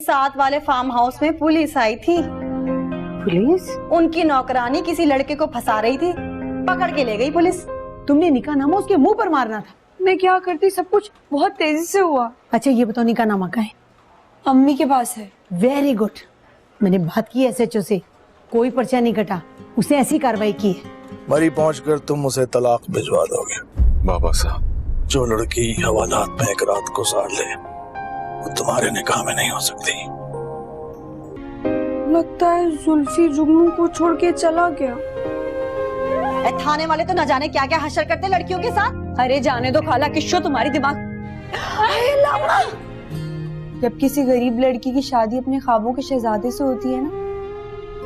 साथ वाले farm house में पुलिस आई थी। पुलिस? उनकी नौकरानी किसी लड़के को फंसा रही थी, पकड़ के ले गई पुलिस। तुमने निकाहनामा उसके मुंह पर मारना था। मैं क्या करती, सब कुछ बहुत तेजी से हुआ। अच्छा ये बताओ निकाहनामा कहाँ है? अम्मी के पास है। Very good. मैंने बात की एसएचओ से, कोई पर्चा नहीं कटा, उसने ऐसी कार्रवाई की है। मरी पहुंचकर तुम उसे तलाक भिजवा दोगे। बाबा साहब, जो लड़की हवालात में एक रात को साड़ ले वो तुम्हारे निकाह में नहीं हो सकती। लगता है जुल्फी जुगनू को छोड़ के चला गया। थाने वाले तो न जाने क्या क्या हशर करते लड़कियों के साथ। अरे जाने दो खाला, किस्सो तुम्हारी दिमाग। जब किसी गरीब लड़की की शादी अपने ख्वाबों के शहजादे से होती है ना,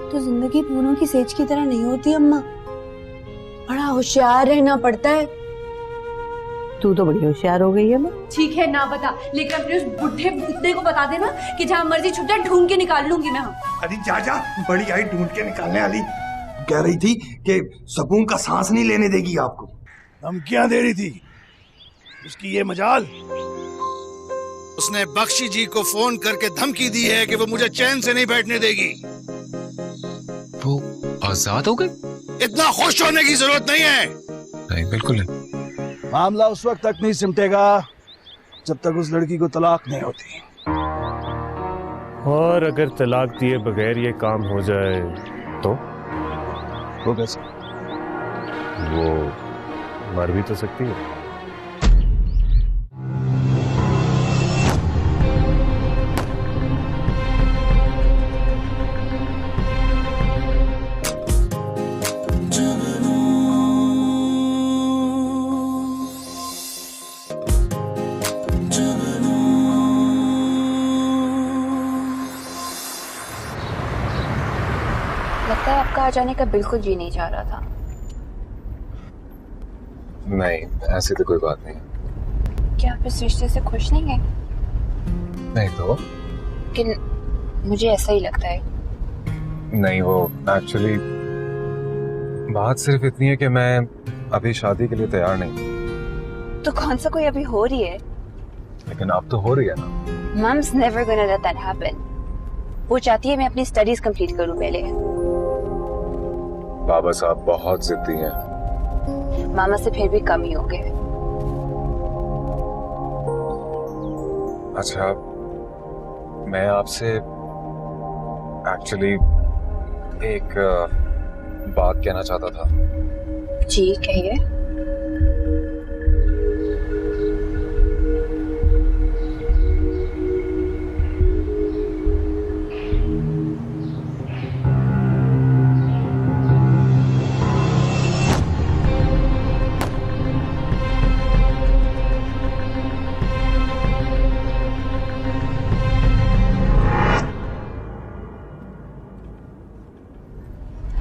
तो जिंदगी फूलों की सेज की तरह नहीं होती अम्मा। बड़ा होशियार रहना पड़ता है। तू तो बड़ी होशियार हो गई है माँ। ठीक है ना बता, लेकिन अपने उस बुढ़े कुत्ते को बता देना कि जहाँ मर्जी छुप जाए ढूंढ के निकाल लूंगी मैं। अरे जा बड़ी आई ढूंढ के निकालने वाली। कह रही थी कि सुकून का सांस नहीं लेने देगी आपको। धमकियां दे रही थी, उसकी ये मजाल। उसने बख्शी जी को फोन करके धमकी दी है कि वो मुझे चैन से नहीं बैठने देगी। वो आजाद हो गए? इतना खुश होने की जरूरत नहीं है। नहीं, बिल्कुल नहीं। मामला उस वक्त तक नहीं सिमटेगा जब तक उस लड़की को तलाक नहीं होती। और अगर तलाक दिए बगैर ये काम हो जाए तो? वो कैसे? वो मर भी तो सकती है। लगता है आपका आ जाने का बिल्कुल जी नहीं चाह रहा था। नहीं, ऐसी तो कोई बात नहीं। क्या आप इस रिश्ते से खुश नहीं हैं? नहीं तो? लेकिन मुझे ऐसा ही लगता है। नहीं, वो एक्चुअली बात सिर्फ इतनी है कि मैं अभी शादी के लिए तैयार नहीं। तो कौन सा कोई अभी हो रही है? लेकिन अब तो हो रही है ना। Mom's never gonna let that happen. वो चाहती है मैं अपनी स्टडीज कंप्लीट करूं पहले। बाबा साहब बहुत जिद्दी हैं। मामा से फिर भी कम ही होंगे। अच्छा, मैं आपसे एक्चुअली एक बात कहना चाहता था। जी कहिए।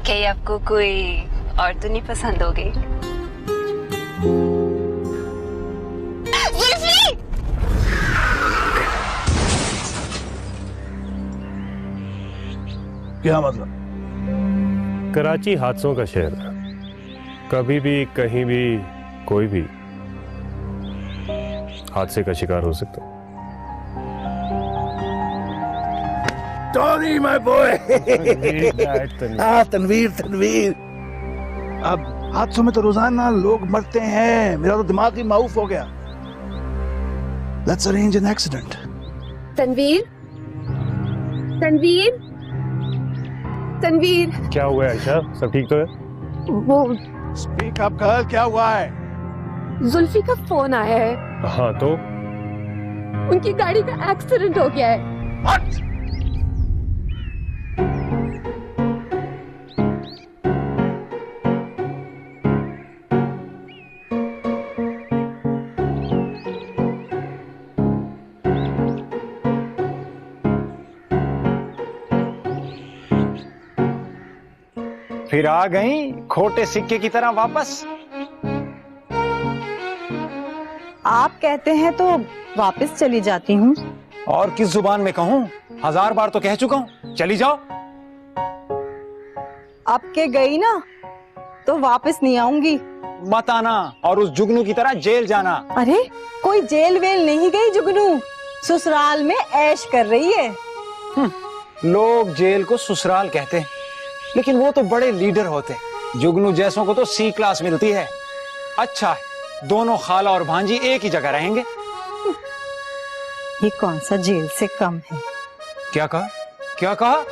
क्या आपको कोई और तो नहीं पसंद हो गई? क्या मतलब? कराची हादसों का शहर है। कभी भी कहीं भी कोई भी हादसे का शिकार हो सकता है। Tony my boy. हाँ तनवीर। अब हादसों में तो रोजाना लोग मरते हैं, मेरा तो दिमाग ही माउफ हो गया। Let's arrange an accident. Tanveer, क्या हुआ है आयशा, सब ठीक तो है? वो Speak up girl, क्या हुआ है? जुल्फी का फोन आया है। हाँ तो? उनकी गाड़ी का एक्सीडेंट हो गया है। What? फिर आ गई खोटे सिक्के की तरह वापस। आप कहते हैं तो वापस चली जाती हूँ। और किस जुबान में कहूँ, 1000 बार तो कह चुका हूँ, चली जाओ। अब के गई ना तो वापस नहीं आऊंगी। मत आना और उस जुगनू की तरह जेल जाना। अरे कोई जेल वेल नहीं गई जुगनू, ससुराल में ऐश कर रही है। लोग जेल को ससुराल कहते हैं, लेकिन वो तो बड़े लीडर होते हैं। जुगनू जैसों को तो सी क्लास मिलती है। अच्छा है, दोनों खाला और भांजी एक ही जगह रहेंगे। ये कौन सा जेल से कम है? क्या कहा? क्या कहा?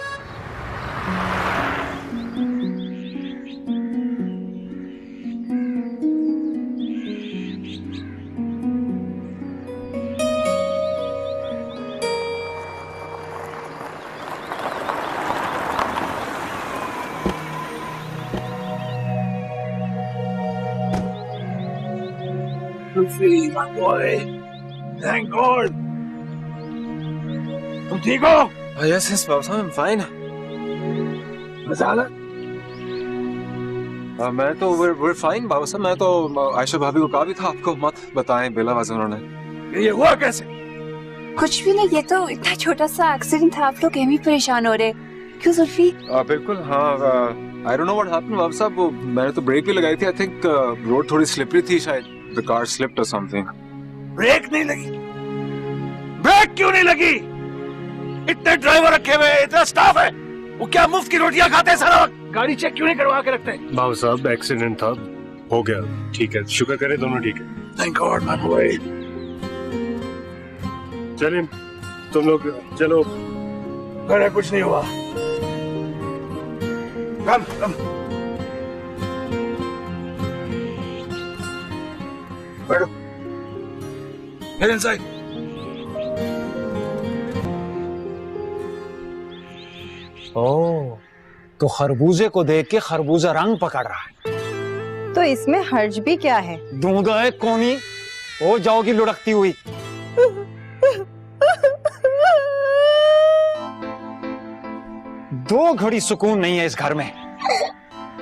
My boy. Thank God. तुम ठीक हो? Yes, बाबा साहब, I'm fine. मसाला? मैं तो we're fine बाबा साहब। मैं तो आयशा भाभी को कहा भी था आपको मत बताएं बिला वजह उन्होंने। ये हुआ कैसे? कुछ भी नहीं, ये तो इतना छोटा सा एक्सीडेंट था, आप लोग एम ही परेशान हो रहे। क्यों जुल्फी? बिल्कुल हाँ। I don't know what happened बाबा साहब, वो मैंने तो ब्रेक भी लगाई थी। I think रोड थोड़ी स्लिपरी थी शायद। The car slipped or something. Brake नहीं लगी? ब्रेक क्यों नहीं लगी? इतने ड्राइवर रखे हुए, इतना स्टाफ है, वो क्या मुफ्त की रोटियां खाते हैं सारा वक्त? गाड़ी चेक क्यों नहीं करवा के रखते? बाबू साहब एक्सीडेंट था, हो गया, ठीक है, शुक्र करें दोनों ठीक है। Thank God, my boy. चलिए तुम लोग चलो। अरे कुछ नहीं हुआ। Come. बैठो। Get inside. ओह, तो खरबूजे को देख के खरबूजा रंग पकड़ रहा है। तो इसमें हर्ज भी क्या है? दूंगा है कोनी, हो जाओगी लुढ़कती हुई। दो घड़ी सुकून नहीं है इस घर में।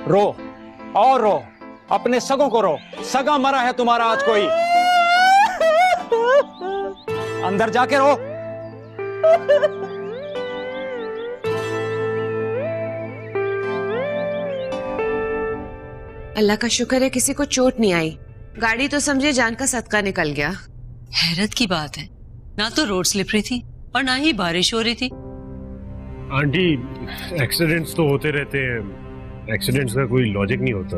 रो और रो, अपने सगों को रो। सगा मरा है तुम्हारा आज कोई। अंदर जाके रो। अल्लाह का शुक्र है किसी को चोट नहीं आई। गाड़ी तो समझे जान का सदका निकल गया। हैरत की बात है, ना तो रोड स्लिपरी थी और ना ही बारिश हो रही थी। आंटी, एक्सीडेंट्स तो होते रहते हैं, एक्सीडेंट्स का कोई लॉजिक नहीं होता।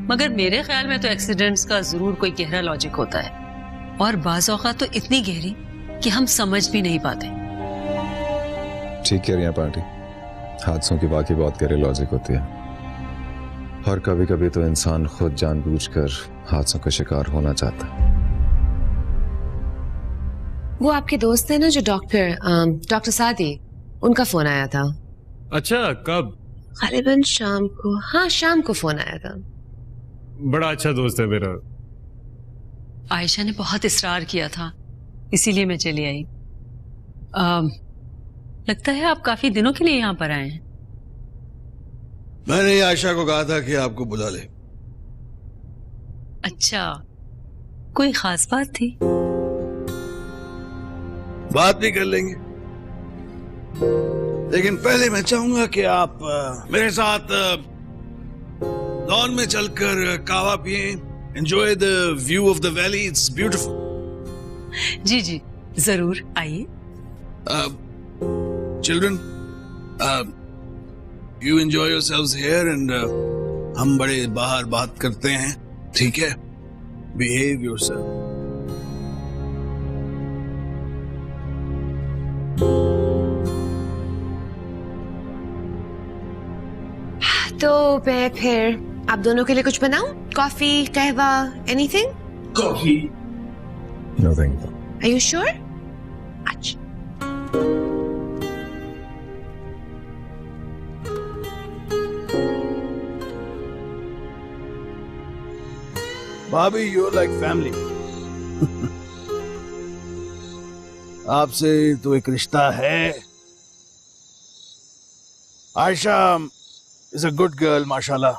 मगर मेरे ख्याल में तो एक्सीडेंट्स का जरूर कोई गहरा लॉजिक होता है, और बाज़ औक़ात तो इतनी गहरी कि हम समझ भी नहीं पाते। ठीक कह रही हैं पार्टी, हादसों की वाकई बहुत गहरी लॉजिक होती है, और कभी कभी तो इंसान खुद जानबूझकर हादसों का शिकार होना चाहता है। वो आपके दोस्त है ना जो डॉक्टर सादी, उनका फोन आया था। अच्छा, कब? गालिबन शाम को। हाँ, शाम को फोन आया था। बड़ा अच्छा दोस्त है मेरा। आयशा ने बहुत इसरार किया था, इसीलिए मैं चली आई। लगता है आप काफी दिनों के लिए यहाँ पर आए हैं। मैंने आयशा को कहा था कि आपको बुला ले। अच्छा, कोई खास बात थी? बात भी कर लेंगे, लेकिन पहले मैं चाहूंगा कि आप मेरे साथ लॉन में चलकर कावा पिए। Enjoy the view of the valley, it's beautiful. जी जी जरूर, आइए। Children, you enjoy yourselves here and हम बड़े बाहर बात करते हैं, ठीक है? Behave yourself. तो मैं फिर आप दोनों के लिए कुछ बनाऊं? कॉफी, कहवा, anything? Coffee? No thank you. Are you sure? अच्छा। भाभी, यू लाइक फैमिली। आपसे तो एक रिश्ता है। Ayesha is a good girl, माशाल्लाह।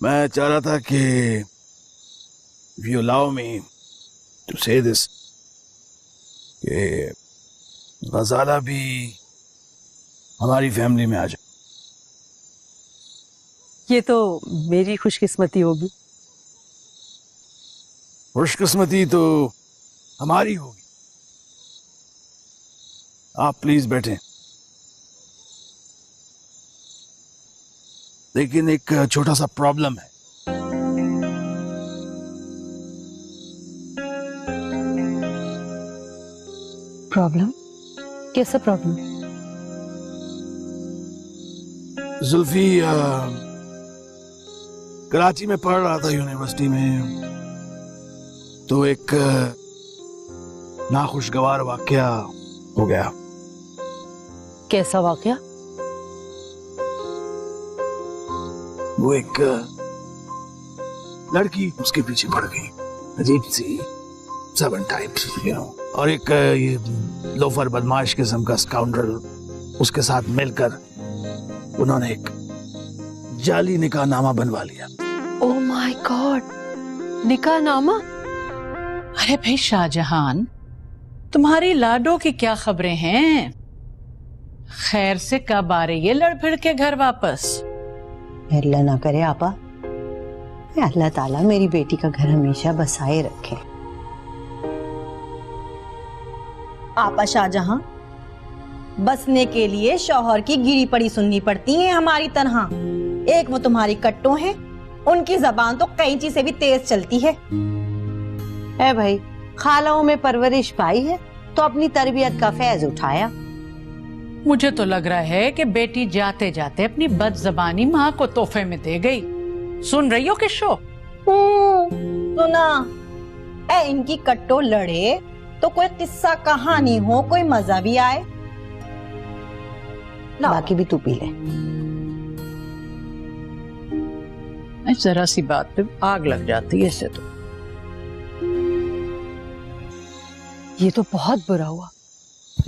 मैं चाह रहा था कि if you allow me to say this, कि गजाला भी हमारी फैमिली में आ जाए। ये तो मेरी खुशकिस्मती होगी। खुशकिस्मती तो हमारी होगी, आप प्लीज बैठें। लेकिन एक छोटा सा प्रॉब्लम है। प्रॉब्लम? कैसा प्रॉब्लम? जुल्फी कराची में पढ़ रहा था यूनिवर्सिटी में, तो एक नाखुशगवार वाकया हो गया। कैसा वाकया? वो एक लड़की उसके पीछे पड़ गई, अजीब सी सबन टाइप, और एक ये लोफर बदमाश किस्म का स्काउंड्रल उसके साथ मिलकर उन्होंने एक जाली निकाहनामा बनवा लिया। ओह माय गॉड, निकाहनामा? अरे भाई शाहजहान, तुम्हारी लाडो की क्या खबरें हैं? खैर से कब आ रही है लड़ भिड़ के घर वापस? अल्लाह ना करे आपा, अल्लाह ताला मेरी बेटी का घर हमेशा बसाए रखे। आपा शाहजहां, बसने के लिए शौहर की गिरी पड़ी सुननी पड़ती है हमारी तरह। एक वो तुम्हारी कट्टो हैं, उनकी जबान तो कैंची से भी तेज चलती है। है भाई, खालाओं में परवरिश पाई है तो अपनी तरबियत का फैज उठाया। मुझे तो लग रहा है कि बेटी जाते जाते अपनी बदजबानी माँ को तोहफे में दे गई। सुन रही हो किशो? सुना। इनकी कट्टो लड़े तो कोई किस्सा कहानी हो, कोई मजा भी आए। बाकी भी तू पी ले। जरा सी बात पे आग लग जाती है इससे तो। ये तो बहुत बुरा हुआ।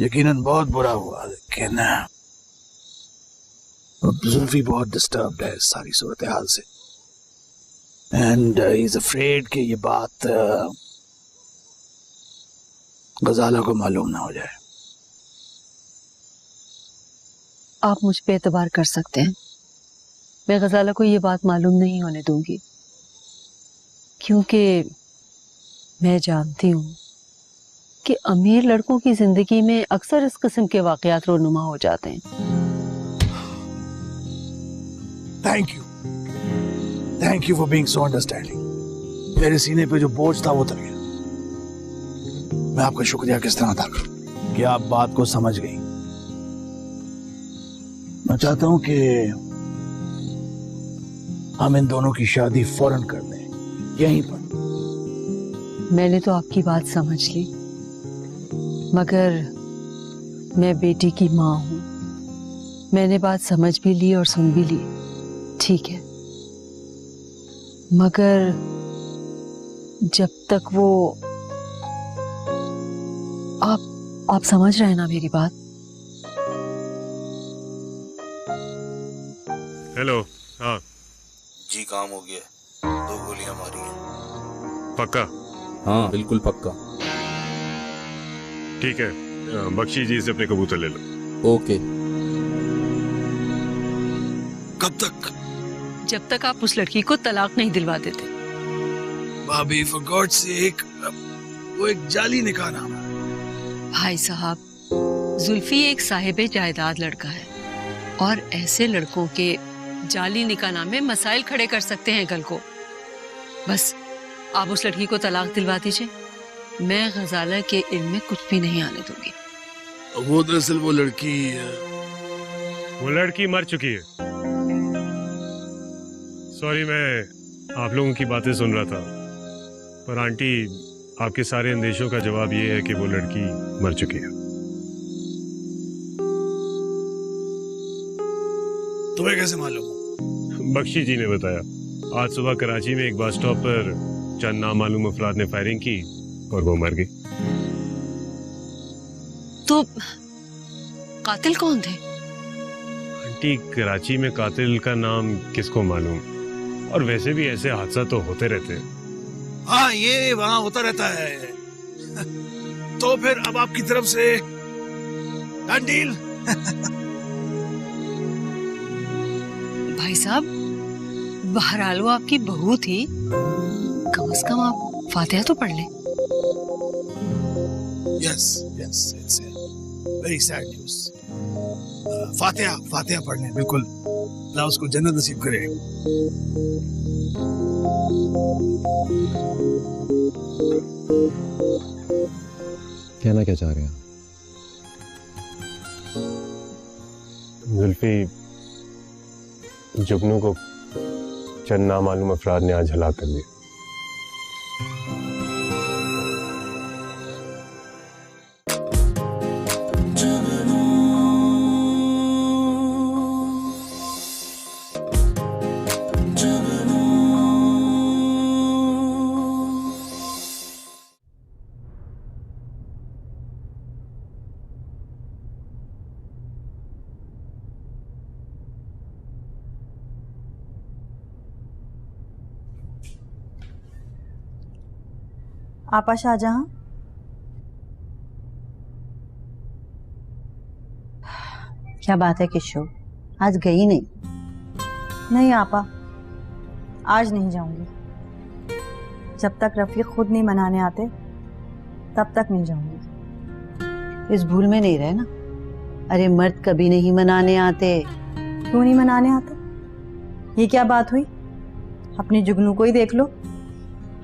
यकीनन बहुत बुरा हुआ, लेकिन जुल्फी बहुत डिस्टर्ब्ड है इस सारी सूरत हाल से, एंड ही इज अफ्रेड कि ये बात गजाला को मालूम ना हो जाए। आप मुझ पे एतबार कर सकते हैं, मैं गजाला को ये बात मालूम नहीं होने दूंगी, क्योंकि मैं जानती हूँ कि अमीर लड़कों की जिंदगी में अक्सर इस किस्म के वाकयात रोनुमा हो जाते हैं। Thank you for being so understanding. मेरे सीने पे जो बोझ था वो उतर गया। मैं आपका शुक्रिया किस तरह अदा करूं कि आप बात को समझ गई। मैं चाहता हूं कि हम इन दोनों की शादी फौरन कर दें, यहीं पर। मैंने तो आपकी बात समझ ली, मगर मैं बेटी की माँ हूं। मैंने बात समझ भी ली और सुन भी ली, ठीक है, मगर जब तक वो आप समझ रहे हैं ना मेरी बात? हेलो। हाँ जी, काम हो गया, 2 गोलियां मारी हैं। पक्का? हाँ बिल्कुल पक्का। ठीक है, बख्शी जी से अपने कबूतर ले लो। ओके। कब तक? जब तक आप उस लड़की को तलाक नहीं दिलवा देते। भाभी फॉर गॉड सेक, वो एक जाली निकाहनामा। भाई साहब, जुल्फी एक साहिबे जायदाद लड़का है, और ऐसे लड़कों के जाली निकाहनामे मसाइल खड़े कर सकते हैं कल को। बस आप उस लड़की को तलाक दिलवा दीजिए, मैं गजाला के इल्म में कुछ भी नहीं आने दूंगी। वो दरअसल वो लड़की मर चुकी है। सॉरी, मैं आप लोगों की बातें सुन रहा था, पर आंटी आपके सारे अंदेशों का जवाब ये है कि वो लड़की मर चुकी है। तुम्हें कैसे मालूम? बख्शी जी ने बताया। आज सुबह कराची में एक बस स्टॉप पर चंद नामालूम अफराद ने फायरिंग की और वो मर गई। तो कातिल कौन थे? आंटी, कराची में कातिल का नाम किसको मालूम, और वैसे भी ऐसे हादसा तो होते रहते हैं। हाँ, ये वहां होता रहता है। तो फिर अब आपकी तरफ से डील। भाई साहब, बहरहाल वो आपकी बहू थी, कम से कम आप फातिहा तो पढ़ लें। Yes, it's very sad news. फातिहा फातिहा पढ़ लें, बिल्कुल। अल्लाह उसको जन्नत नसीब करे। कहना क्या चाह रहे हैं? जुल्फी, जुगनू को चंद नामालूम अफराद ने आज हलाक कर दिया। आपा शाहजहां, क्या बात है किशोर, आज गई नहीं? नहीं आपा, आज नहीं जाऊंगी। जब तक रफीक खुद नहीं मनाने आते तब तक नहीं जाऊंगी। इस भूल में नहीं रहना। अरे मर्द कभी नहीं मनाने आते। क्यों नहीं मनाने आते? ये क्या बात हुई? अपनी जुगनू को ही देख लो,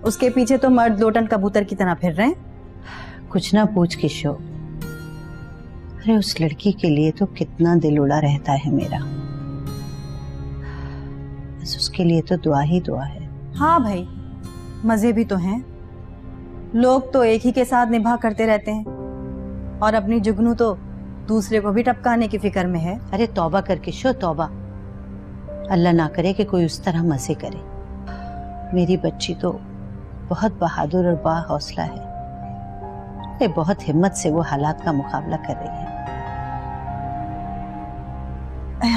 उसके पीछे तो मर्द लोटन कबूतर की तरह फिर रहे हैं। कुछ ना पूछ किशोर, अरे उस लड़की के लिए तो कितना दिल उड़ा रहता है मेरा। बस उसके लिए तो दुआ ही दुआ है। हाँ भाई, मजे भी तो हैं। लोग तो एक ही के साथ निभा करते रहते हैं और अपनी जुगनू तो दूसरे को भी टपकाने की फिक्र में है। अरे तौबा कर किशोर, तौबा। अल्लाह ना करे कि कोई उस तरह मजे करे। मेरी बच्ची तो बहुत बहादुर और बाहौसला है। अरे बहुत हिम्मत से वो हालात का मुकाबला कर रही है।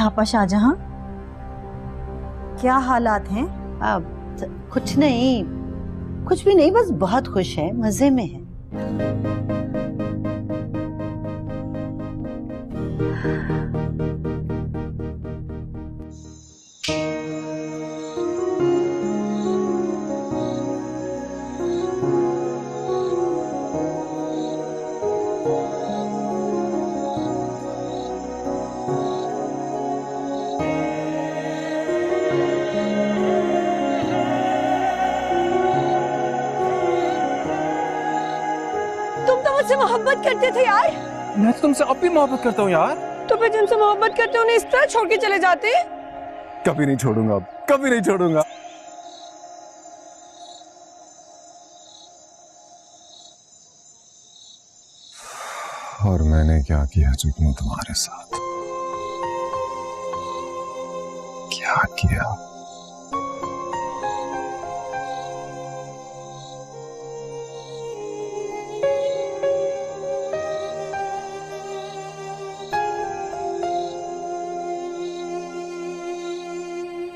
आपा शाहजहां, क्या हालात हैं? अब कुछ नहीं, कुछ भी नहीं, बस बहुत खुश है, मजे में है। मुझसे मोहब्बत करते थे यार। मैं तुमसे अब भी मोहब्बत करता हूँ यार। तो फिर जिनसे मोहब्बत करते हो उन्हें इस तरह छोड़ के चले जाते? कभी नहीं छोड़ूंगा, अब कभी नहीं छोड़ूंगा। और मैंने क्या किया जुगनू तुम्हारे साथ? क्या किया?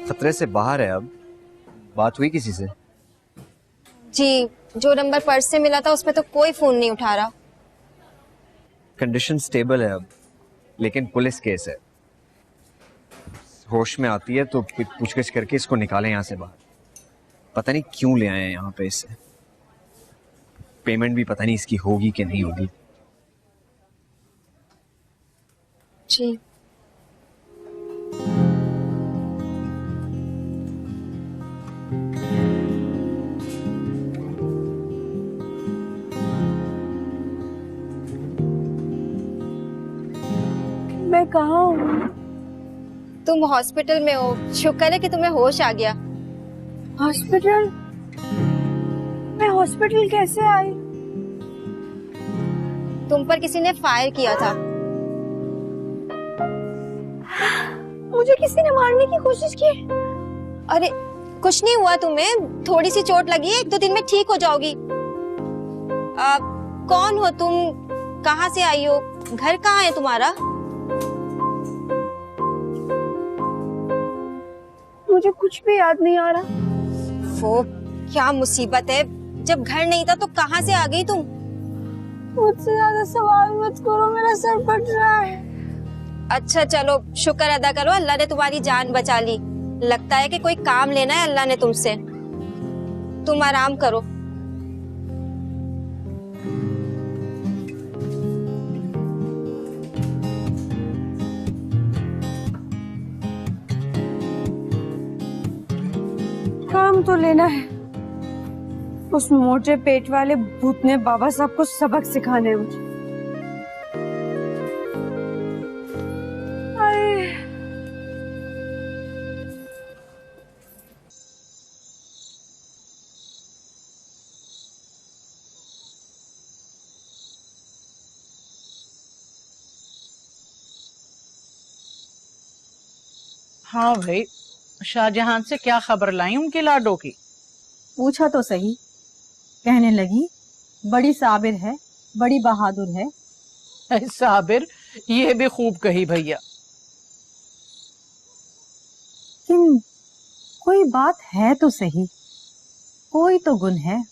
खतरे से बाहर है अब। बात हुई किसी से? जी, जो नंबर पर्स से मिला था उसमें तो कोई फोन नहीं उठा रहा। कंडीशन स्टेबल है अब, लेकिन पुलिस केस है। होश में आती है तो पूछगिछ करके इसको निकालें यहाँ से बाहर। पता नहीं क्यों ले आए हैं यहाँ पे इसे। पेमेंट भी पता नहीं इसकी होगी कि नहीं होगी। जी मैं कहाँ हूँ? तुम हॉस्पिटल में हो। शुक्र है कि तुम्हें होश आ गया। हॉस्पिटल? मैं हॉस्पिटल कैसे आई? तुम पर किसी ने फायर किया था। मुझे किसी ने मारने की कोशिश की? अरे कुछ नहीं हुआ तुम्हें, थोड़ी सी चोट लगी है, 1-2 दिन में ठीक हो जाओगी। कौन हो तुम? कहाँ से आई हो? घर कहाँ है तुम्हारा? मुझे कुछ भी याद नहीं आ रहा। वो क्या मुसीबत है, जब घर नहीं था तो कहाँ से आ गई तुम? मुझसे ज्यादा सवाल मत करो, मेरा सर फट रहा है। अच्छा चलो शुक्र अदा करो, अल्लाह ने तुम्हारी जान बचा ली। लगता है कि कोई काम लेना है अल्लाह ने तुमसे। तुम आराम करो। काम तो लेना है। उस मोटे पेट वाले भूत ने बाबा साहब को सबक सिखाना है मुझे। हाँ भाई, शाहजहां से क्या खबर लाई उनके लाडो की? पूछा तो सही। कहने लगी बड़ी साबिर है, बड़ी बहादुर है। साबिर, ये भी खूब कही भैया। लेकिन कोई बात है तो सही, कोई तो गुण है,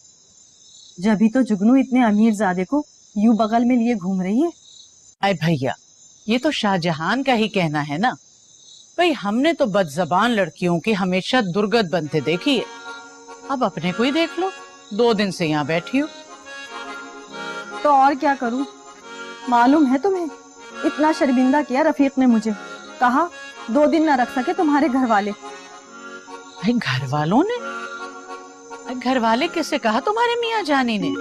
जभी तो जुगनू इतने अमीरजादे को यूं बगल में लिए घूम रही है। अरे भैया, ये तो शाहजहां का ही कहना है ना। भाई हमने तो बदजबान लड़कियों की हमेशा दुर्गत बनते देखी है। अब अपने को ही देख लो, 2 दिन से यहाँ बैठी हूँ। तो और क्या करूं? मालूम है तुम्हें, इतना शर्मिंदा किया रफीक ने मुझे। कहा 2 दिन न रख सके तुम्हारे घर वाले। भाई घर वालों ने? घर वाले किसे कहा तुम्हारे मियाँ जानी ने?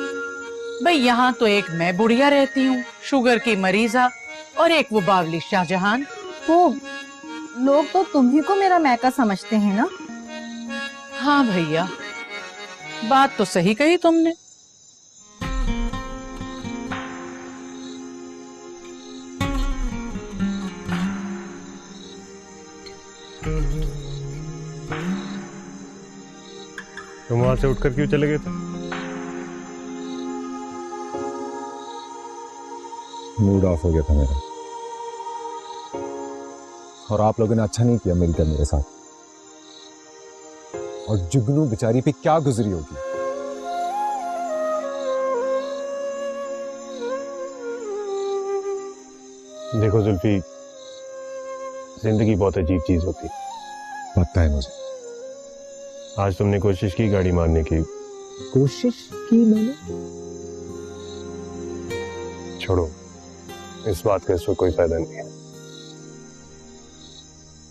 भाई यहाँ तो एक मैं बुढ़िया रहती हूँ, शुगर की मरीजा, और एक वो बावली शाहजहां। वो लोग तो तुम्ही को मेरा मैका समझते हैं ना। हाँ भैया, बात तो सही कही तुमने। तुम वहां से उठकर क्यों चले गए थे? मूड ऑफ हो गया था मेरा, और आप लोगों ने अच्छा नहीं किया मिलकर मेरे साथ। और जुगनू बेचारी पे क्या गुजरी होगी। देखो जुल्फी, जिंदगी बहुत अजीब चीज होती है। पता है मुझे। आज तुमने कोशिश की गाड़ी मारने की। कोशिश की मैंने? छोड़ो, इस बात का इसमें कोई फायदा नहीं है।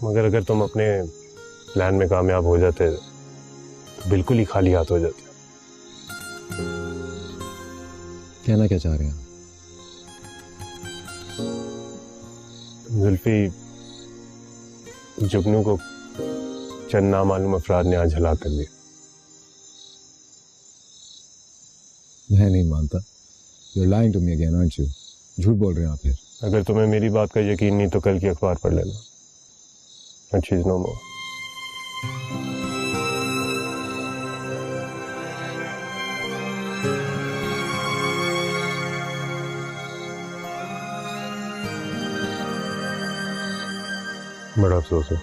मगर अगर तुम अपने प्लान में कामयाब हो जाते तो बिल्कुल ही खाली हाथ हो जाते। कहना क्या चाह रहे हैं? जुल्फी, जुगनू को चंद नामालूम अफराद ने आज हलाक कर दिया। मैं नहीं मानता। You're lying to me again, aren't you? झूठ बोल रहे हैं आप फिर। अगर तुम्हें मेरी बात का यकीन नहीं तो कल की अखबार पढ़ लेना। And she's no more. बड़ा अफसोस है।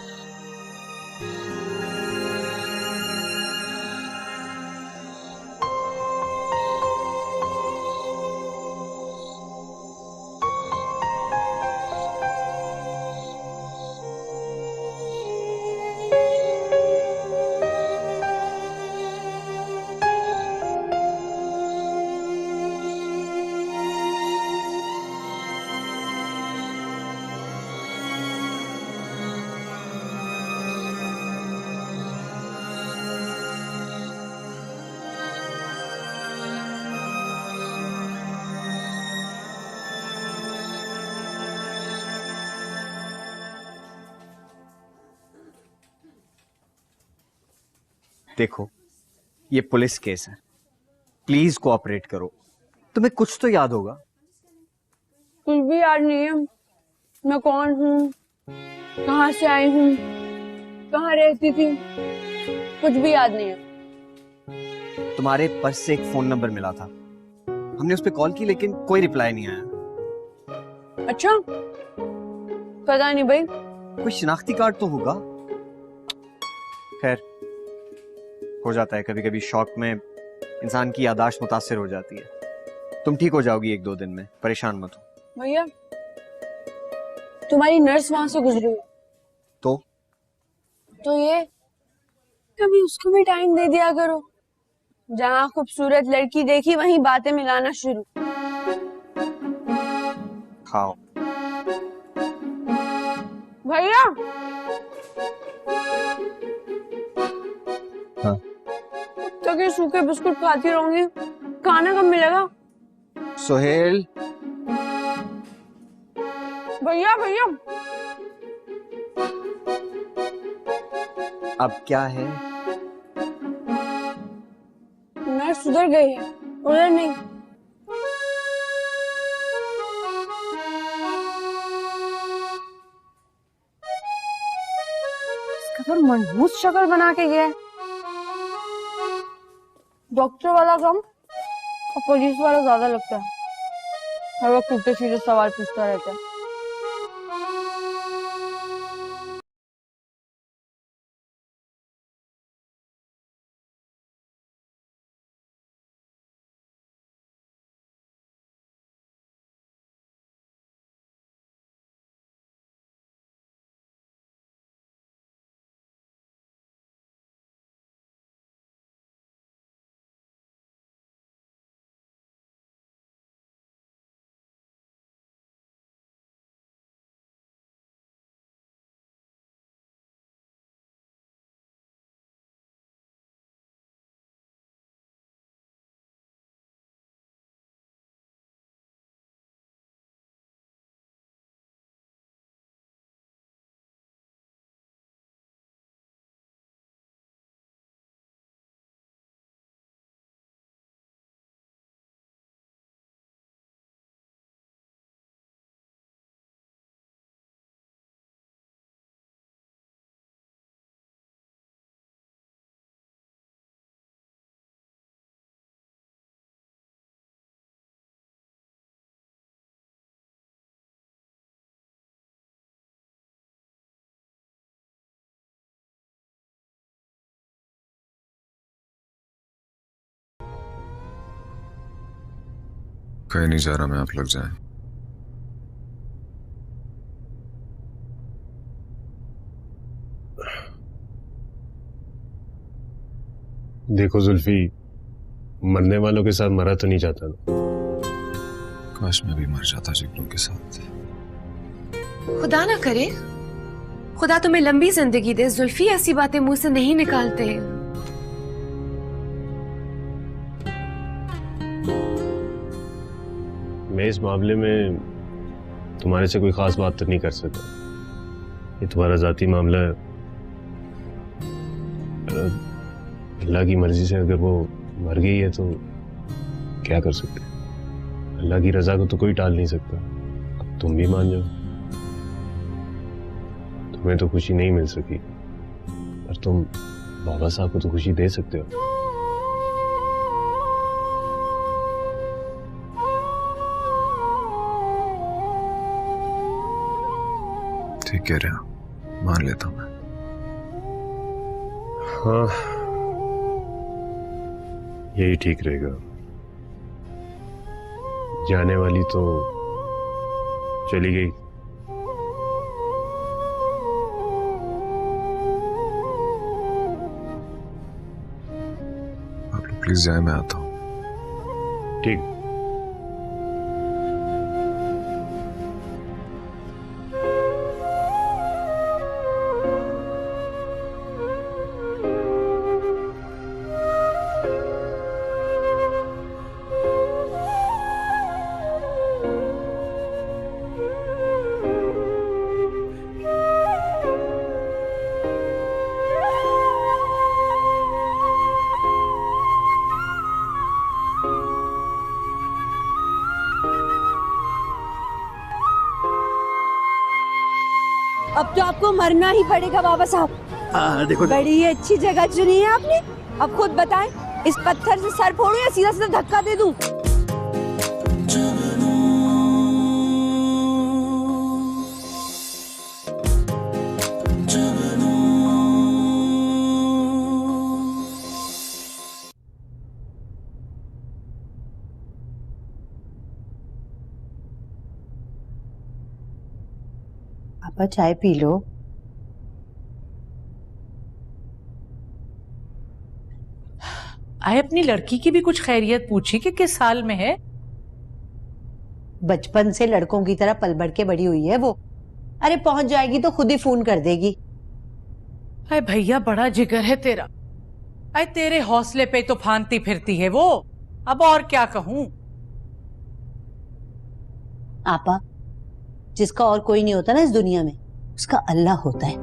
देखो, ये पुलिस केस है, प्लीज कोऑपरेट करो। तुम्हें कुछ तो याद होगा। कुछ भी याद नहीं है। मैं कौन हूँ, कहाँ से आई हूँ, कहाँ रहती थी, कुछ भी याद नहीं है। तुम्हारे पर्स से एक फोन नंबर मिला था, हमने उस पर कॉल की लेकिन कोई रिप्लाई नहीं आया। अच्छा, पता नहीं भाई। कोई शिनाख्ती कार्ड तो होगा। खैर, हो जाता है कभी कभी, शौक में इंसान की याददाश्त मुतासिर हो जाती है। तुम ठीक हो जाओगी 1-2 दिन में, परेशान मत हो। भैया, तुम्हारी नर्स वहां से गुजरी है तो ये कभी उसको भी टाइम दे दिया करो। जहाँ खूबसूरत लड़की देखी वहीं बातें मिलाना शुरू। खाओ भैया। हाँ, तक ये सूखे बिस्कुट खाती रहूंगी, खाना कब मिलेगा? सोहेल, भैया भैया, अब क्या है? मैं सुधर गई है, उधर नहीं। इसका मनहूस शक्ल बना के गया है। डॉक्टर वाला कम और पुलिस वाला ज्यादा लगता है। हर वक्त उल्टे सीधे सवाल पूछता रहता है। कहीं नहीं जा रहा मैं, आप लग जाएं। देखो जुल्फी, मरने वालों के साथ मरा तो नहीं जाता ना। काश मैं भी मर जाता जिगरों के साथ। खुदा ना करे, खुदा तुम्हें लंबी जिंदगी दे। जुल्फी ऐसी बातें मुंह से नहीं निकालते हैं। मैं इस मामले में तुम्हारे से कोई खास बात तो नहीं कर सकता। ये तुम्हारा जाती मामला है। अल्लाह की मर्जी से अगर वो मर गई है तो क्या कर सकते? अल्लाह की रजा को तो कोई टाल नहीं सकता। अब तुम भी मान जाओ, तुम्हें तो खुशी नहीं मिल सकी, पर तुम बाबा साहब को तो खुशी दे सकते हो। ठीक कह रहे हो, मान लेता हूं मैं। हाँ, यही ठीक रहेगा। जाने वाली तो चली गई, आप लोग प्लीज जाए, मैं आता हूं। ठीक। अब तो आपको मरना ही पड़ेगा बाबा साहब। देखो बड़ी ही अच्छी जगह चुनी है आपने। अब खुद बताएं, इस पत्थर से सर फोड़ूं या सीधा सीधा धक्का दे दूं? पापा चाय पी लो। आए अपनी लड़की की भी कुछ खैरियत पूछी कि किस हाल में है? बचपन से लड़कों की तरह पल बढ़ के बड़ी हुई है वो। अरे पहुंच जाएगी तो खुद ही फोन कर देगी। अरे भैया, बड़ा जिगर है तेरा। अरे तेरे हौसले पे तो फांती फिरती है वो, अब और क्या कहूं। आपा, जिसका और कोई नहीं होता ना इस दुनिया में, उसका अल्लाह होता है।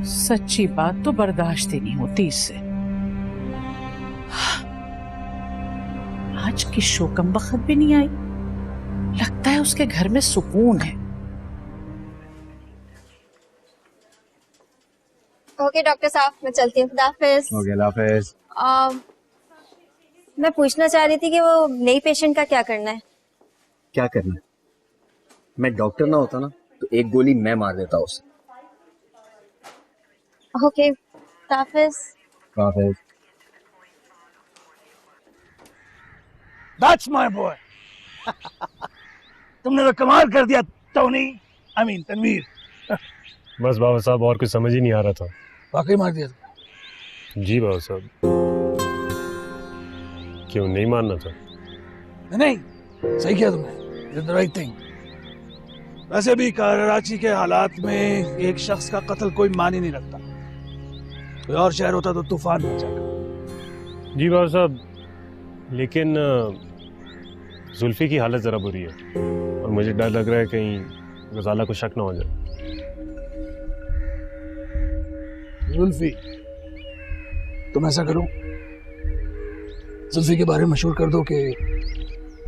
सच्ची बात तो बर्दाश्त ही नहीं होती इससे। आज की शोकम बखत भी नहीं आई, लगता है उसके घर में सुकून है। ओके डॉक्टर साहब, मैं चलती हूँ। खुदा हाफिज। ओके, अल्लाह हाफिज। मैं पूछना चाह रही थी कि वो नई पेशेंट का क्या करना है। क्या करना है? मैं डॉक्टर ना होता ना तो एक गोली मैं मार देता उसे। ओके, खुदा हाफिज। हाफिज। That's my boy. तुमने तो कमाल कर दिया टोनी, I mean तनवीर। बस बाबा साहब, और कुछ समझ ही नहीं आ रहा था। वाकई मार दिया जी बाबा साहब। क्यों नहीं मानना था? नहीं, सही किया तुमने, did the right thing। वैसे भी कराची के हालात में एक शख्स का कत्ल कोई मान ही नहीं रखता। कोई और शहर होता तो तूफान मच जाता। जी बाबा साहब, लेकिन जुल्फी की हालत जरा बुरी है और मुझे डर लग रहा है कहीं गजाला को शक ना हो जाए। जुल्फी, तुम ऐसा करो, जुल्फी के बारे में मशहूर कर दो कि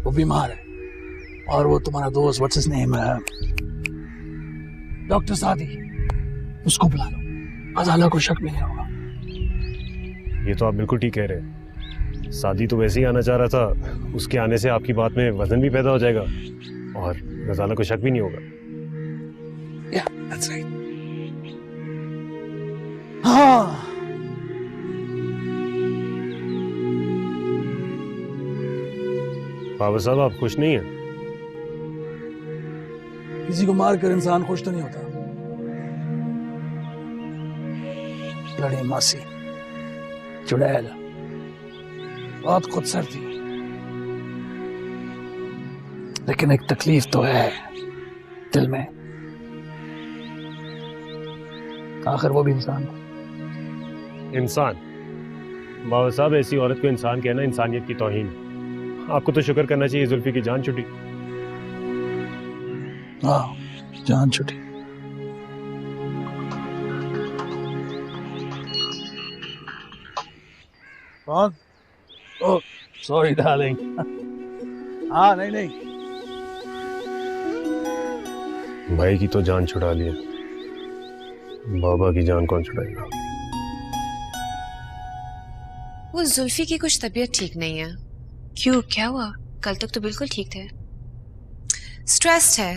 वो बीमार है और वो तुम्हारा दोस्त, व्हाट्स हिज नेम, डॉक्टर सादी, उसको बुला लो, गजाला को शक नहीं होगा। ये तो आप बिल्कुल ठीक कह रहे हैं। सादी तो वैसे ही आना चाह रहा था, उसके आने से आपकी बात में वजन भी पैदा हो जाएगा और गजाला को शक भी नहीं होगा। Yeah, that's right. हाँ, बाबा साहब आप खुश नहीं हैं? किसी को मार कर इंसान खुश तो नहीं होता। लड़ी मासी, चुड़ैल, बहुत खुदसर थी, लेकिन एक तकलीफ तो है दिल में। आखिर वो भी इंसान था। इंसान? बाबा साहब, ऐसी औरत को इंसान कहना इंसानियत की तौहीन। आपको तो शुक्र करना चाहिए जुल्फी की जान छुटी। हाँ, जान छुटी। कौन? ओह, सॉरी डार्लिंग। हाँ, नहीं, भाई की तो जान छुड़ा ली है, बाबा की जान कौन छुड़ाएगा? वो जुल्फी की कुछ तबीयत ठीक नहीं है। क्यों, क्या हुआ? कल तक तो बिल्कुल ठीक थे। स्ट्रेस्ड है,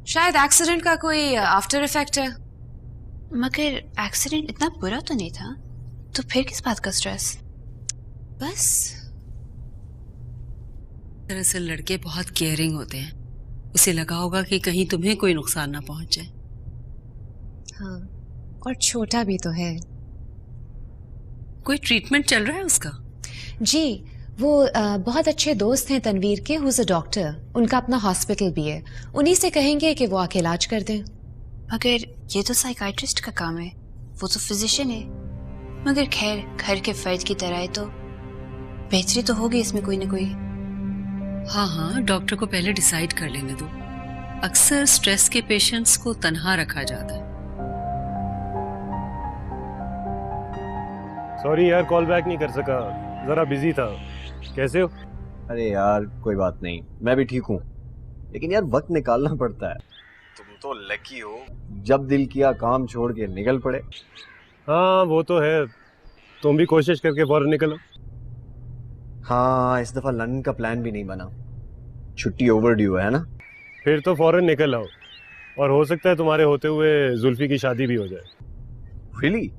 शायद एक्सीडेंट का कोई आफ्टर इफेक्ट है। मगर एक्सीडेंट इतना बुरा तो नहीं था, तो फिर किस बात का स्ट्रेस? बस दरअसल लड़के बहुत केयरिंग होते हैं, उसे लगा होगा कि कहीं तुम्हें कोई नुकसान ना पहुंच जाए। हाँ, और छोटा भी तो है। कोई ट्रीटमेंट चल रहा है उसका? जी, वो बहुत अच्छे दोस्त हैं तनवीर के, हुज अ डॉक्टर। उनका अपना हॉस्पिटल भी है, उन्हीं से कहेंगे कि वो आके इलाज कर दें। मगर ये तो साइकाइट्रिस्ट का काम है, वो तो फिजिशियन है। मगर खैर, घर के फर्द की तरह है तो बेहतरी तो होगी इसमें कोई ना कोई। हाँ, डॉक्टर को पहले डिसाइड कर लेने दो। अक्सर स्ट्रेस के पेशेंट्स को तन्हा रखा जाता है। सॉरी यार, कॉल बैक नहीं कर सका, जरा बिजी था। कैसे हो? अरे यार कोई बात नहीं, मैं भी ठीक हूँ, लेकिन यार वक्त निकालना पड़ता है। तुम तो लकी हो, जब दिल किया काम छोड़ के निकल पड़े। हाँ वो तो है, तुम भी कोशिश करके फौरन निकलो। हाँ, इस दफा लंदन का प्लान भी नहीं बना, छुट्टी ओवरड्यू है ना। फिर तो फौरन निकल आओ, और हो सकता है तुम्हारे होते हुए जुल्फी की शादी भी हो जाए। रियली?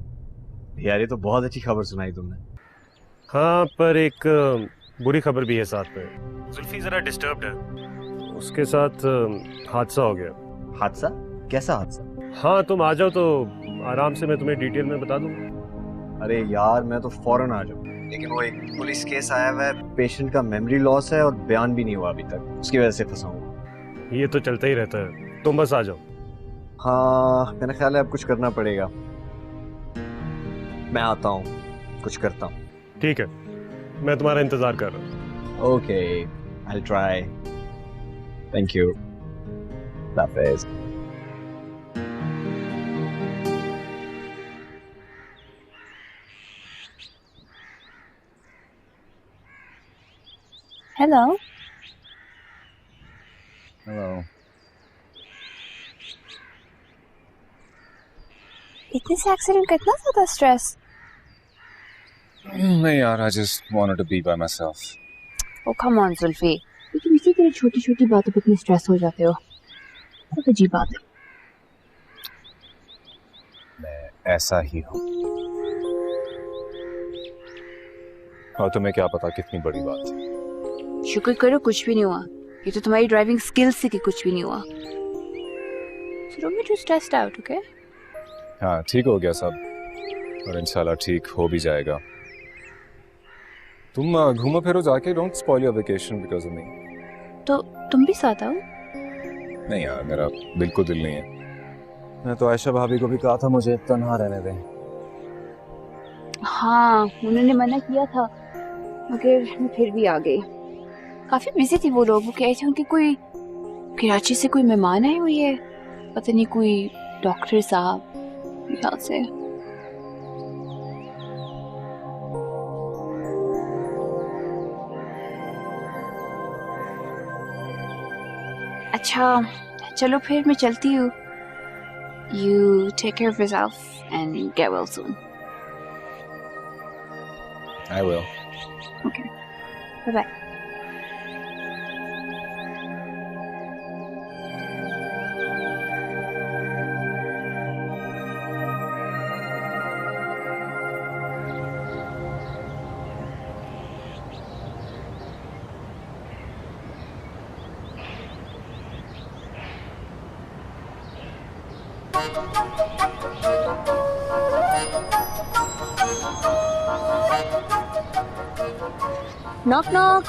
यार ये तो बहुत अच्छी खबर सुनाई तुमने। हाँ, पर एक बुरी खबर भी है साथ में। जुल्फी जरा डिस्टर्ब्ड है, उसके साथ हादसा हो गया। हादसा? कैसा हादसा? हाँ, तुम आ जाओ तो आराम से मैं तुम्हें डिटेल में बता दूंगा। अरे यार मैं तो फौरन आ जाऊँ, लेकिन वो एक पुलिस केस आया हुआ है, पेशेंट का मेमोरी लॉस है और बयान भी नहीं हुआ अभी तक, उसकी वजह से फंसा हूँ। ये तो चलता ही रहता है, तुम बस आ जाओ। हाँ, मेरा ख्याल है अब कुछ करना पड़ेगा। मैं आता हूँ, कुछ करता हूँ। ठीक है, मैं तुम्हारा इंतजार कर रहा हूँ। Okay, I'll try. Thank you. Hafiz. Hello. Hello. इतने से एक्सीडेंट कितना ज्यादा स्ट्रेस? नहीं यार, I just wanted to be by myself. Oh come on Zulfi, तुम इसी तरह छोटी छोटी बातों पे इतने स्ट्रेस हो जाते हो, बहुत अजीब बात है। मैं ऐसा ही हूँ। और तुम्हें क्या पता कितनी बड़ी बात है। शुक्र करो कुछ भी नहीं हुआ, ये तो तुम्हारी ड्राइविंग स्किल्स से कि कुछ भी नहीं हुआ। So don't get too stressed out, okay? हाँ, ठीक हो गया सब, और इंशाल्लाह ठीक हो भी जाएगा। तुम घूमो फिरो जाके, don't spoil your vacation because of me. तो तुम भी साथ आओ। नहीं यार, मेरा बिल्कुल दिल नहीं है। मैं तो आयशा भाभी को भी कहा था मुझे तन्हा रहने दें। हाँ, उन्होंने मना किया था, मगर मैं फिर भी आ गई। काफी बिजी थी वो लोग, वो कह रहे थे उनके कोई कराची से कोई मेहमान आए हुई है, पता नहीं कोई डॉक्टर साहब, ख्याल से। अच्छा चलो फिर मैं चलती हूँ। You take care of yourself and get well soon. I will. Okay. Bye bye. Knock knock.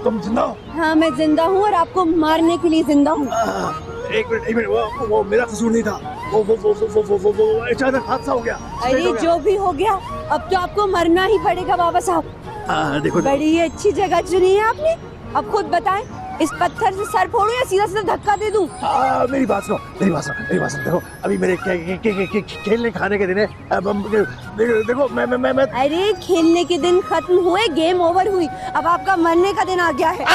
तुम जिंदा हो? हाँ मैं जिंदा हूँ और आपको मारने के लिए जिंदा हूँ। एक मिनट, वो मेरा कसूर नहीं था। वो अचानक हादसा हो गया। अरे जो भी हो गया, अब तो आपको मरना ही पड़ेगा बाबा साहब। देखो बड़ी अच्छी जगह चुनी है आपने। अब खुद बताएं, इस पत्थर से सर फोड़ूं या सीधा सीधा धक्का दे दूं? मेरी बात सुनो। देखो अभी मेरे खेलने खाने के दिन है। देखो मैं अरे खेलने के दिन खत्म हुए, गेम ओवर हुई, अब आपका मरने का दिन आ गया है।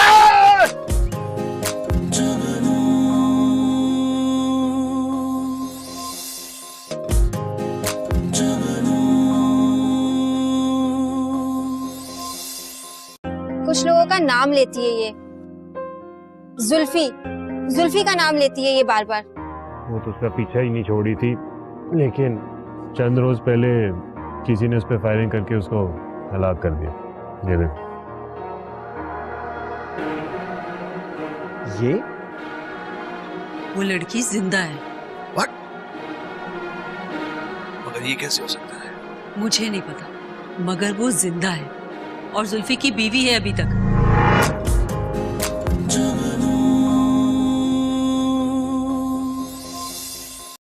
कुछ लोगों का नाम लेती है ये जुल्फी का नाम लेती है ये बार बार। वो तो उसका पीछा ही नहीं छोड़ी थी, लेकिन चंद रोज पहले किसी ने उस पर फायरिंग करके उसको हलाक कर दिया। ये देख। ये वो लड़की जिंदा है। What? मगर ये कैसे हो सकता है? मुझे नहीं पता, मगर वो जिंदा है और जुल्फी की बीवी है अभी तक।